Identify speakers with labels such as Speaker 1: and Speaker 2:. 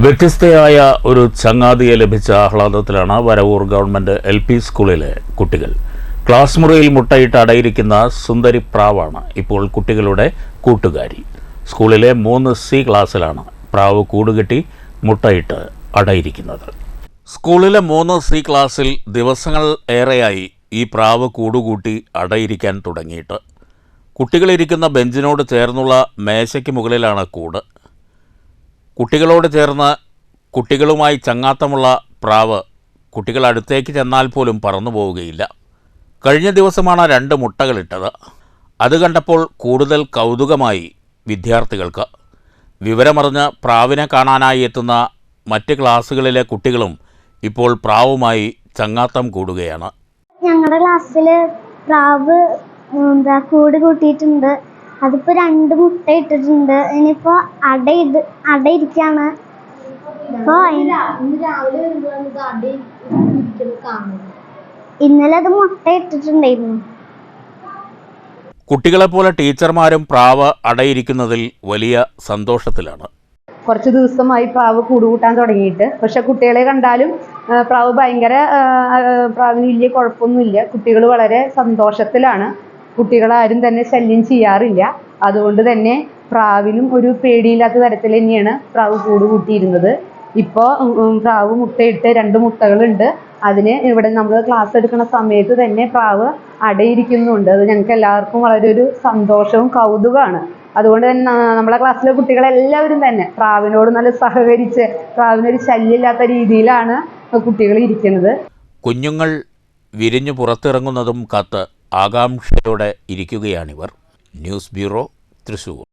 Speaker 1: വ്യത്യസ്തയായ ഒരു ചങ്ങാതിയെ ലഭിച്ച ആഹ്ലാദത്തിലാണ് Varavoor government LP സ്കൂളിലെ കുട്ടികൾ. ക്ലാസ് മുറിയിൽ മുട്ടയിട്ട് അടയിരിക്കുന്ന സുന്ദരി പ്രാവാണ് ഇപ്പോൾ കുട്ടികളുടെ കൂട്ടുകാരി. സ്കൂളിലെ 3C ക്ലാസ്സിലാണ് പ്രാവ് കൂടുകെട്ടി മുട്ടയിട്ട് അടയിരിക്കുന്നത്. സ്കൂളിലെ 3C ക്ലാസ്സിൽ ദിവസങ്ങൾ ഏറെയായി ഈ പ്രാവ് കൂടുകൂട്ടി അടയിരിക്കാൻ തുടങ്ങിയിട്ട്. കുട്ടികളിരിക്കുന്ന ബെഞ്ചിനോട് ചേർന്നുള്ള മേശയ്ക്ക് മുകളിലാണ് കൂട്. കുട്ടികളോട് ചേർന്ന് കുട്ടികളുമായി ചങ്ങാത്തമുള്ള പ്രാവ് കുട്ടികൾ അടുത്തേക്ക് ചെന്നാൽ പോലും പറന്നു പോവുകയില്ല. കഴിഞ്ഞ ദിവസമാണ് 2 മുട്ടകളിട്ടത്. അത് കണ്ടപ്പോൾ കൂടുതൽ കൗതുകമായി വിദ്യാർത്ഥികൾക്ക്. വിവരമറിഞ്ഞ് പ്രാവിനെ കാണാനായി എത്തുന്ന മറ്റ് ക്ലാസ്സുകളിലെ കുട്ടികളും ഇപ്പോൾ പ്രാവുമായി ചങ്ങാത്തം കൂടുകയാണ്.
Speaker 2: ഞങ്ങളുടെ ക്ലാസ്സിൽ പ്രാവ് കൂട് കൂട്ടിയിട്ടുണ്ട്. അതിപ്പോൾ 2 മുട്ട ഇട്ടിട്ടുണ്ട്. ഇനിയിപ്പോൾ അടയിരിക്കാണ്. ഇന്നലെ അത് മുട്ട ഇട്ടിട്ടുണ്ടായിരുന്നു.
Speaker 1: കുട്ടികളെപ്പോലെ ടീച്ചർമാരും പ്രാവ് അടയിരിക്കുന്നതിൽ വലിയ സന്തോഷത്തിലാണ്.
Speaker 3: കുറച്ച് ദിവസമായി പ്രാവ് കൂടുകൂട്ടാൻ തുടങ്ങിയിട്ട്. പക്ഷെ കുട്ടികളെ കണ്ടാലും പ്രാവ് പ്രാവിന് വലിയ കുഴപ്പമൊന്നുമില്ല. കുട്ടികൾ വളരെ സന്തോഷത്തിലാണ്. കുട്ടികളാരും തന്നെ ശല്യം ചെയ്യാറില്ല. അതുകൊണ്ട് തന്നെ പ്രാവിനും ഒരു പേടിയില്ലാത്ത തരത്തിൽ തന്നെയാണ് പ്രാവ് കൂട് കൂട്ടിയിരുന്നത്. ഇപ്പോൾ പ്രാവ് മുട്ടയിട്ട് 2 മുട്ടകളുണ്ട്. അതിന് ഇവിടെ നമ്മൾ ക്ലാസ് എടുക്കുന്ന സമയത്ത് തന്നെ പ്രാവ് അടയിരിക്കുന്നുണ്ട്. അത് ഞങ്ങൾക്ക് എല്ലാവർക്കും വളരെ ഒരു സന്തോഷവും കൗതുകമാണ്. അതുകൊണ്ട് തന്നെ നമ്മളെ ക്ലാസ്സിലെ കുട്ടികളെല്ലാവരും തന്നെ പ്രാവിനോട് നല്ല സഹകരിച്ച് പ്രാവിനൊരു ശല്യമില്ലാത്ത രീതിയിലാണ് കുട്ടികൾ ഇരിക്കുന്നത്.
Speaker 1: കുഞ്ഞുങ്ങൾ വിരിഞ്ഞു പുറത്തിറങ്ങുന്നതും കാത്ത് ആകാംക്ഷയോടെ ഇരിക്കുകയാണിവർ. News bureau, Thrissur.